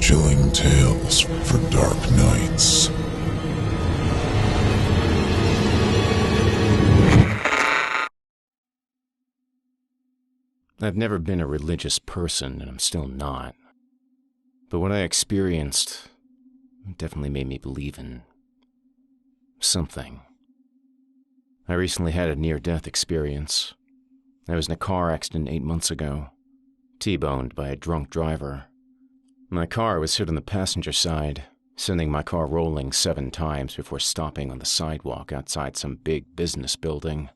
chilling tales for dark nights. I've never been a religious person, and I'm still not. But what I experienced definitely made me believe in something. I recently had a near-death experience. I was in a car accident 8 months ago, T-boned by a drunk driver. My car was hit on the passenger side, sending my car rolling 7 times before stopping on the sidewalk outside some big business building.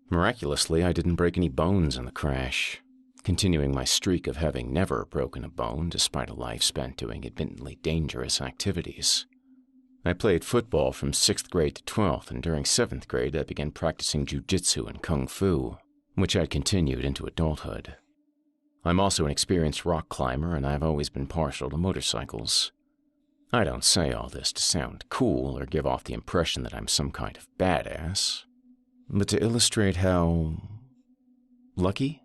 Miraculously, I didn't break any bones in the crash, continuing my streak of having never broken a bone despite a life spent doing admittedly dangerous activities. I played football from 6th grade to 12th, and during 7th grade I began practicing jiu-jitsu and kung fu, which I'd continued into adulthood. I'm also an experienced rock climber, and I've always been partial to motorcycles. I don't say all this to sound cool or give off the impression that I'm some kind of badass, but to illustrate how lucky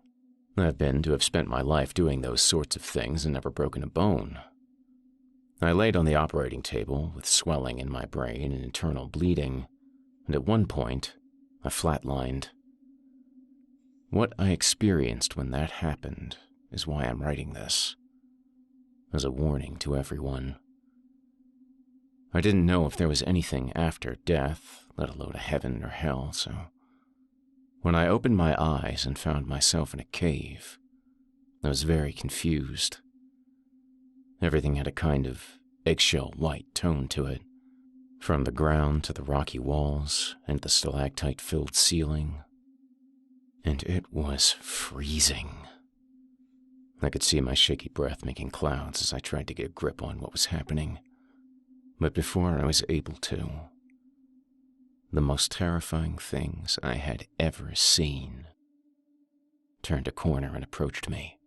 I've been to have spent my life doing those sorts of things and never broken a bone. I laid on the operating table with swelling in my brain and internal bleeding, and at one point, I flatlined. What I experienced when that happened is why I'm writing this, as a warning to everyone. I didn't know if there was anything after death, let alone a heaven or hell, so when I opened my eyes and found myself in a cave, I was very confused. Everything had a kind of eggshell white tone to it, from the ground to the rocky walls and the stalactite-filled ceiling. And it was freezing. I could see my shaky breath making clouds as I tried to get a grip on what was happening. But before I was able to, the most terrifying things I had ever seen turned a corner and approached me.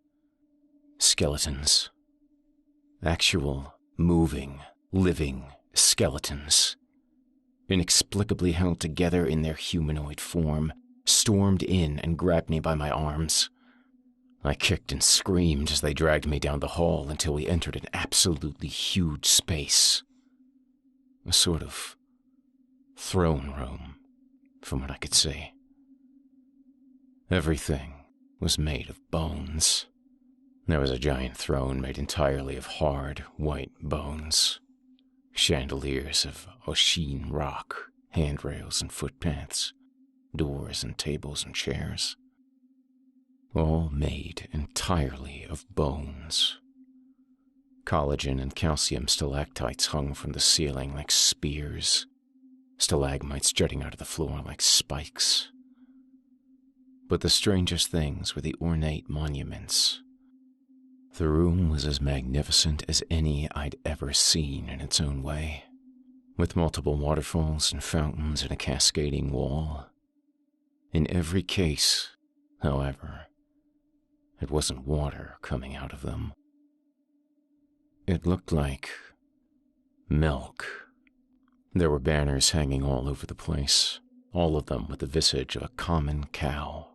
Skeletons. Actual, moving, living skeletons, inexplicably held together in their humanoid form, stormed in and grabbed me by my arms. I kicked and screamed as they dragged me down the hall until we entered an absolutely huge space. A sort of throne room, from what I could see. Everything was made of bones. There was a giant throne made entirely of hard, white bones. Chandeliers of Oshin rock, handrails and footpaths, doors and tables and chairs. All made entirely of bones. Collagen and calcium stalactites hung from the ceiling like spears, stalagmites jutting out of the floor like spikes. But the strangest things were the ornate monuments. The room was as magnificent as any I'd ever seen in its own way, with multiple waterfalls and fountains and a cascading wall. In every case, however, it wasn't water coming out of them. It looked like milk. There were banners hanging all over the place, all of them with the visage of a common cow.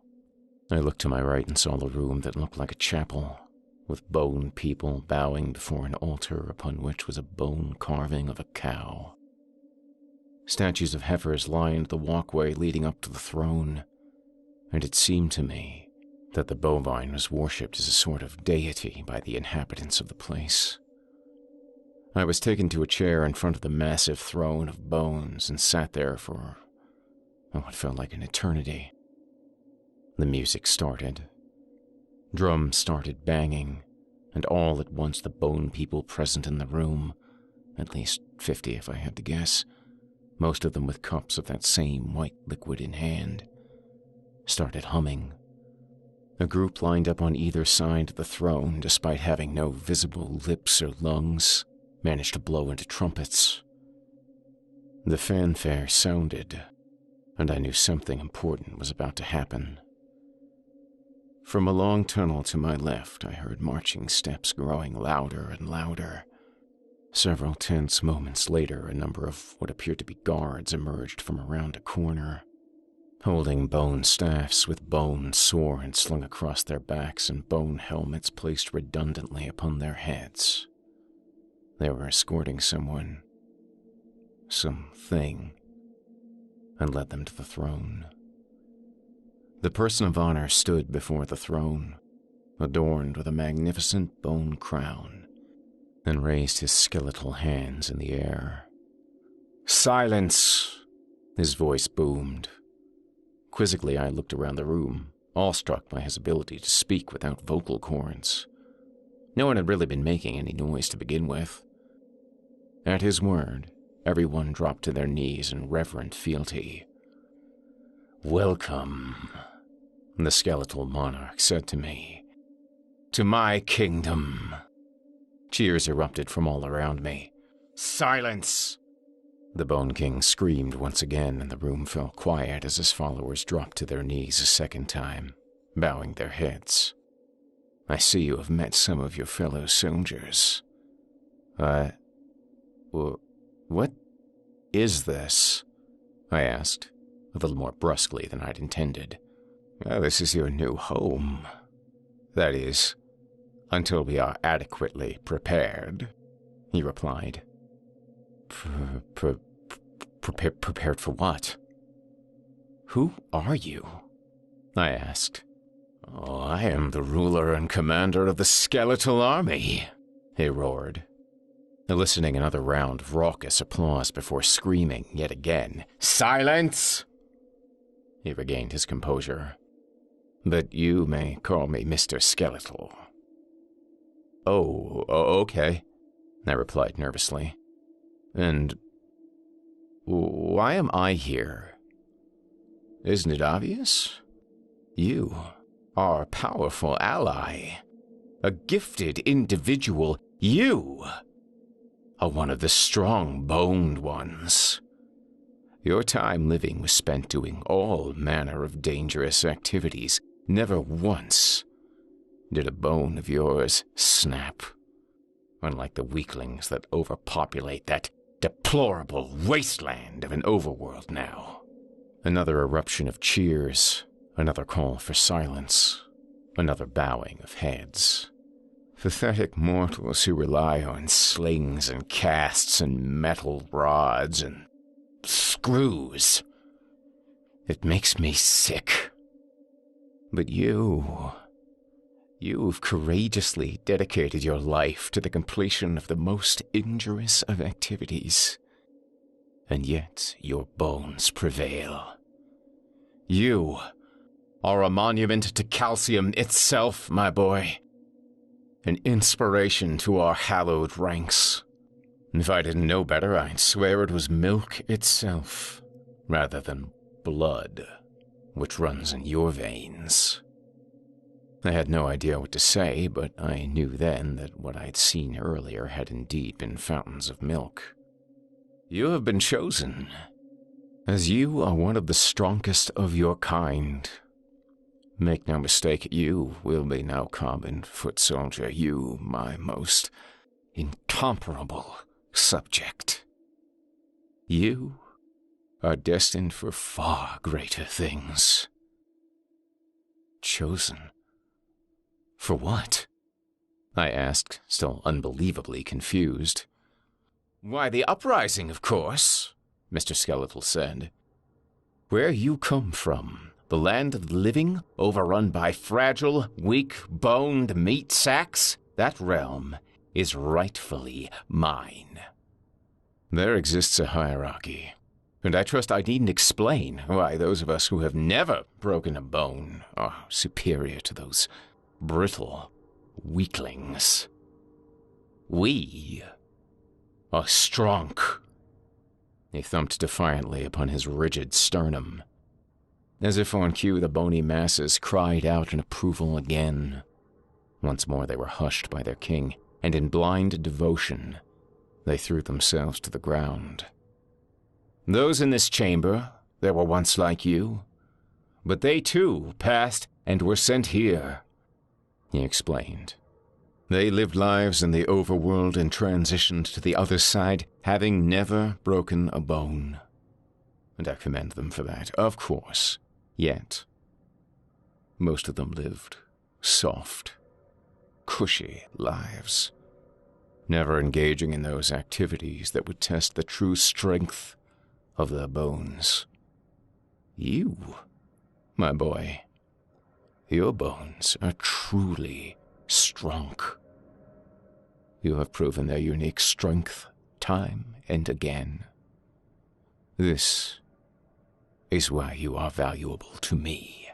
I looked to my right and saw a room that looked like a chapel, with bone people bowing before an altar upon which was a bone carving of a cow. Statues of heifers lined the walkway leading up to the throne, and it seemed to me that the bovine was worshipped as a sort of deity by the inhabitants of the place. I was taken to a chair in front of the massive throne of bones and sat there for what felt like an eternity. The music started. Drums started banging, and all at once the bone people present in the room, at least 50 if I had to guess, most of them with cups of that same white liquid in hand, started humming. A group lined up on either side of the throne, despite having no visible lips or lungs, managed to blow into trumpets. The fanfare sounded, and I knew something important was about to happen. From a long tunnel to my left, I heard marching steps growing louder and louder. Several tense moments later, a number of what appeared to be guards emerged from around a corner, holding bone staffs with bone swords slung across their backs and bone helmets placed redundantly upon their heads. They were escorting someone, something, and led them to the throne. The person of honor stood before the throne, adorned with a magnificent bone crown, and raised his skeletal hands in the air. "Silence!" His voice boomed. Quizzically, I looked around the room, awestruck by his ability to speak without vocal cords. No one had really been making any noise to begin with. At his word, everyone dropped to their knees in reverent fealty. "Welcome," the skeletal monarch said to me, "to my kingdom." Cheers erupted from all around me. "Silence!" The Bone King screamed once again, and the room fell quiet as his followers dropped to their knees a second time, bowing their heads. "I see you have met some of your fellow soldiers." What is this?" I asked, a little more brusquely than I'd intended. "This is your new home. That is, until we are adequately prepared," he replied. Prepared for what?" "Who are you?" I asked. "Oh, I am the ruler and commander of the skeletal army," he roared, eliciting another round of raucous applause before screaming yet again, "Silence!" He regained his composure. "But you may call me Mr. Skeletal." "Oh, okay," I replied nervously. "And why am I here? Isn't it obvious? You are a powerful ally, a gifted individual. You are one of the strong-boned ones. Your time living was spent doing all manner of dangerous activities. Never once did a bone of yours snap, unlike the weaklings that overpopulate that deplorable wasteland of an overworld now." Another eruption of cheers, another call for silence, another bowing of heads. Pathetic mortals who rely on slings and casts and metal rods and screws. It makes me sick. But you've courageously dedicated your life to the completion of the most injurious of activities, and yet your bones prevail. You are a monument to calcium itself, my boy. An inspiration to our hallowed ranks. If I didn't know better, I'd swear it was milk itself, rather than blood, which runs in your veins." I had no idea what to say, but I knew then that what I'd seen earlier had indeed been fountains of milk. "You have been chosen, as you are one of the strongest of your kind. Make no mistake, you will be no common foot soldier, you, my most incomparable subject. You are destined for far greater things." "Chosen? For what?" I asked, still unbelievably confused. "Why, the uprising, of course," Mr. Skeletal said. "Where you come from, the land of the living, overrun by fragile, weak-boned meat sacks, that realm is rightfully mine. There exists a hierarchy, and I trust I needn't explain why those of us who have never broken a bone are superior to those brittle weaklings. We are strong." He thumped defiantly upon his rigid sternum. As if on cue, the bony masses cried out in approval again. Once more they were hushed by their king, and in blind devotion, they threw themselves to the ground. "Those in this chamber, there were once like you, but they too passed and were sent here," he explained. "They lived lives in the overworld and transitioned to the other side, having never broken a bone. And I commend them for that, of course. Yet, most of them lived soft, cushy lives. never engaging in those activities that would test the true strength of their bones. You, my boy, your bones are truly strong. You have proven their unique strength time and again. This is why you are valuable to me.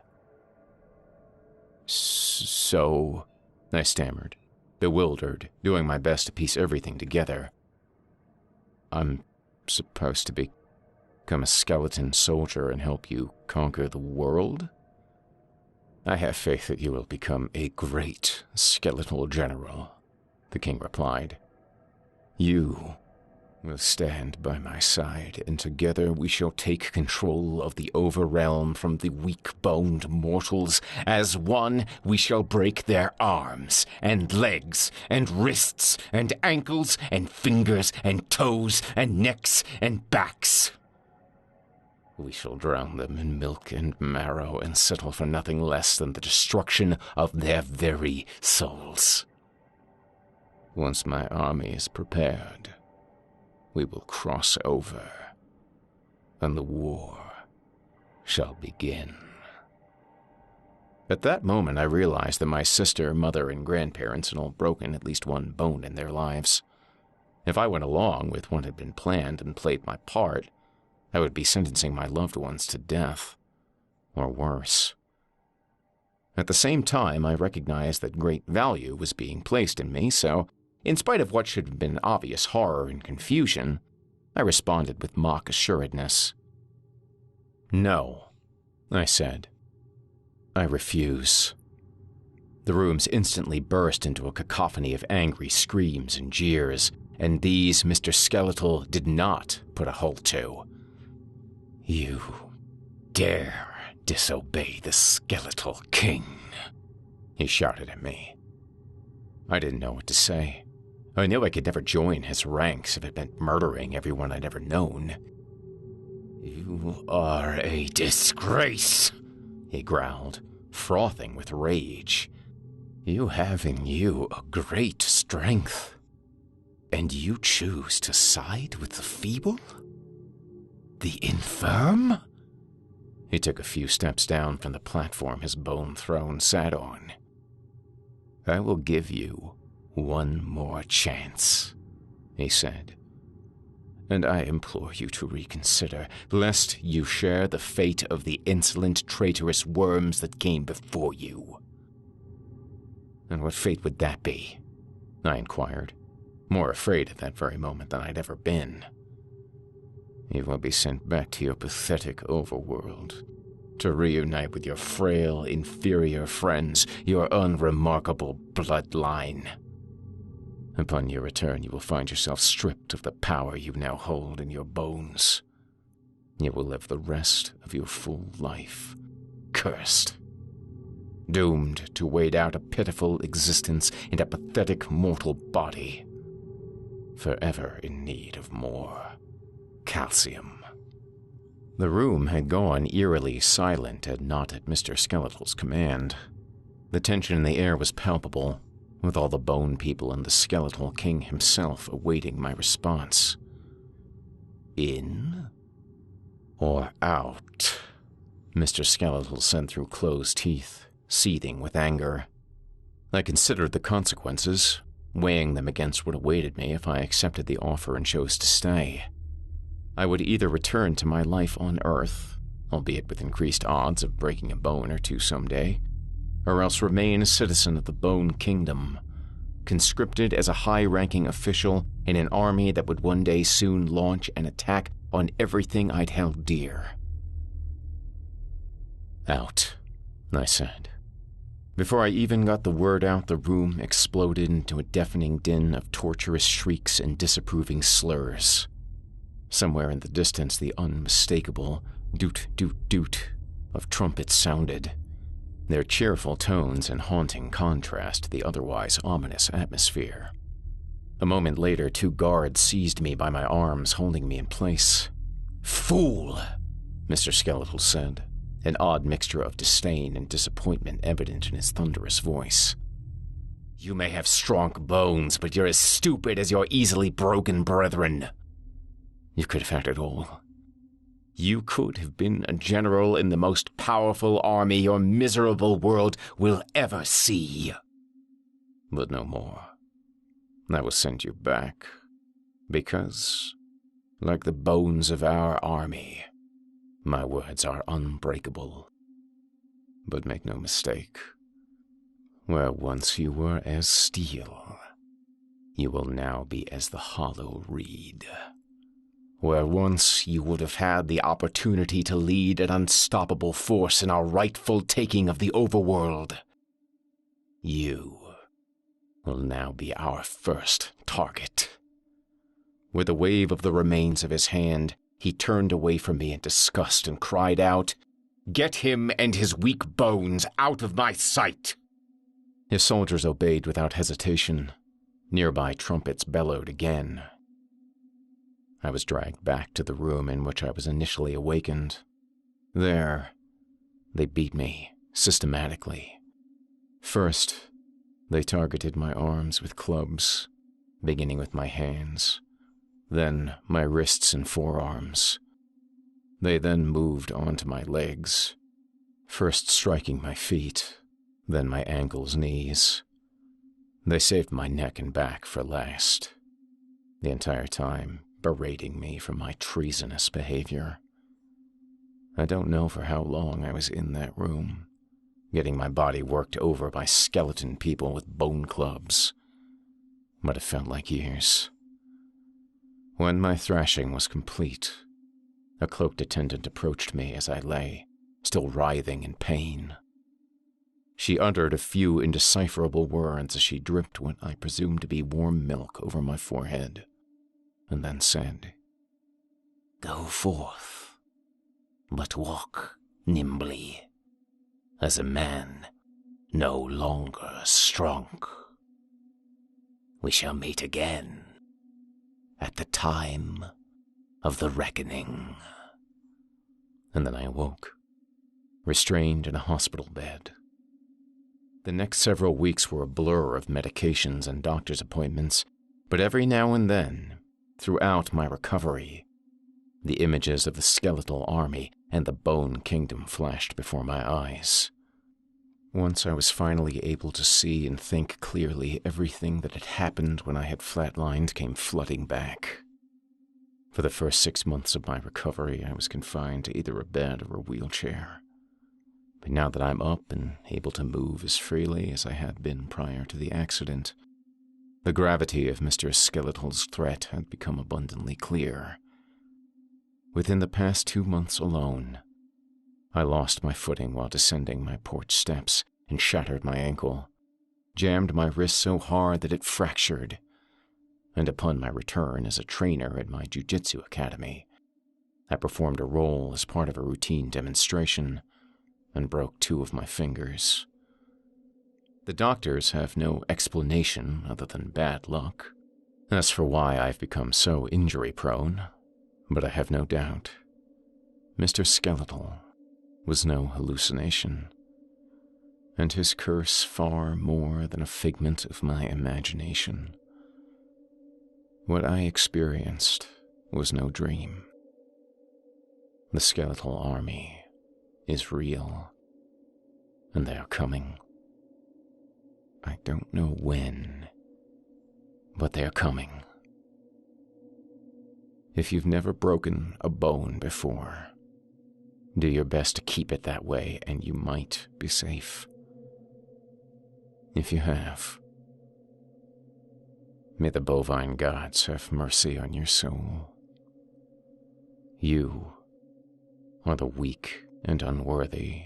So, I stammered, bewildered, doing my best to piece everything together. I'm supposed to become a skeleton soldier and help you conquer the world? I have faith that you will become a great skeletal general, the king replied. You will stand by my side, and together we shall take control of the overrealm from the weak-boned mortals. As one, we shall break their arms, and legs, and wrists, and ankles, and fingers, and toes, and necks, and backs. We shall drown them in milk and marrow and settle for nothing less than the destruction of their very souls. Once my army is prepared, we will cross over, and the war shall begin. At that moment, I realized that my sister, mother, and grandparents had all broken at least one bone in their lives. If I went along with what had been planned and played my part, I would be sentencing my loved ones to death, or worse. At the same time, I recognized that great value was being placed in me, so, in spite of what should have been obvious horror and confusion, I responded with mock assuredness. No, I said. I refuse. The rooms instantly burst into a cacophony of angry screams and jeers, and these Mr. Skeletal did not put a halt to. You dare disobey the Skeletal King, he shouted at me. I didn't know what to say. I knew I could never join his ranks if it meant murdering everyone I'd ever known. You are a disgrace, he growled, frothing with rage. You have in you a great strength, and you choose to side with the feeble? The infirm? He took a few steps down from the platform his bone throne sat on. I will give you one more chance, he said, and I implore you to reconsider, lest you share the fate of the insolent, traitorous worms that came before you. And what fate would that be? I inquired, more afraid at that very moment than I'd ever been. You will be sent back to your pathetic overworld, to reunite with your frail, inferior friends, your unremarkable bloodline. Upon your return, you will find yourself stripped of the power you now hold in your bones. You will live the rest of your full life cursed, doomed to wait out a pitiful existence in a pathetic mortal body, forever in need of more calcium. The room had gone eerily silent and not at Mr. Skeletal's command. The tension in the air was palpable, with all the bone people and the Skeletal King himself awaiting my response. In or out? Mr. Skeletal said through closed teeth, seething with anger. I considered the consequences, weighing them against what awaited me if I accepted the offer and chose to stay. I would either return to my life on Earth, albeit with increased odds of breaking a bone or two someday, or else remain a citizen of the Bone Kingdom, conscripted as a high-ranking official in an army that would one day soon launch an attack on everything I'd held dear. Out, I said. Before I even got the word out, the room exploded into a deafening din of torturous shrieks and disapproving slurs. Somewhere in the distance, the unmistakable doot-doot-doot of trumpets sounded, their cheerful tones in haunting contrast to the otherwise ominous atmosphere. A moment later, 2 guards seized me by my arms, holding me in place. "Fool!" Mr. Skeletal said, an odd mixture of disdain and disappointment evident in his thunderous voice. You may have strong bones, but you're as stupid as your easily broken brethren. You could have had it all. You could have been a general in the most powerful army your miserable world will ever see. But no more. I will send you back, because, like the bones of our army, my words are unbreakable. But make no mistake, where once you were as steel, you will now be as the hollow reed. Where once you would have had the opportunity to lead an unstoppable force in our rightful taking of the overworld, you will now be our first target. With a wave of the remains of his hand, he turned away from me in disgust and cried out, "Get him and his weak bones out of my sight!" His soldiers obeyed without hesitation. Nearby trumpets bellowed again. I was dragged back to the room in which I was initially awakened. There, they beat me systematically. First, they targeted my arms with clubs, beginning with my hands, then my wrists and forearms. They then moved on to my legs, first striking my feet, then my ankles, knees. They saved my neck and back for last, the entire time berating me for my treasonous behavior. I don't know for how long I was in that room, getting my body worked over by skeleton people with bone clubs, but it felt like years. When my thrashing was complete, a cloaked attendant approached me as I lay, still writhing in pain. She uttered a few indecipherable words as she dripped what I presumed to be warm milk over my forehead, and then said, "Go forth, but walk nimbly, as a man no longer strong. We shall meet again at the time of the reckoning." And then I awoke, restrained in a hospital bed. The next several weeks were a blur of medications and doctor's appointments, but every now and then, throughout my recovery, the images of the skeletal army and the Bone Kingdom flashed before my eyes. Once I was finally able to see and think clearly, everything that had happened when I had flatlined came flooding back. For the first 6 months of my recovery, I was confined to either a bed or a wheelchair. But now that I'm up and able to move as freely as I had been prior to the accident, the gravity of Mr. Skeletal's threat had become abundantly clear. Within the past 2 months alone, I lost my footing while descending my porch steps and shattered my ankle, jammed my wrist so hard that it fractured, and upon my return as a trainer at my jiu-jitsu academy, I performed a roll as part of a routine demonstration and broke 2 of my fingers. The doctors have no explanation other than bad luck as for why I've become so injury-prone, but I have no doubt Mr. Skeletal was no hallucination, and his curse far more than a figment of my imagination. What I experienced was no dream. The skeletal army is real, and they are coming. I don't know when, but they are coming. If you've never broken a bone before, do your best to keep it that way, and you might be safe. If you have, may the bovine gods have mercy on your soul. You are the weak and unworthy,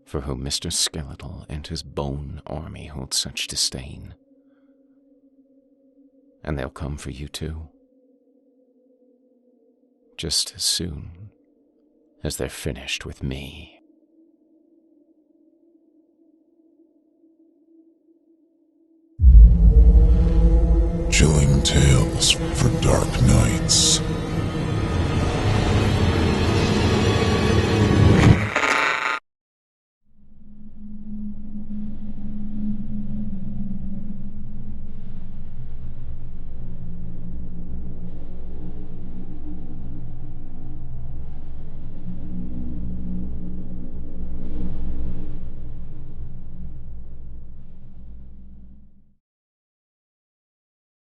for whom Mr. Skeletal and his bone army hold such disdain. And they'll come for you too, just as soon as they're finished with me. Chilling tales for dark nights.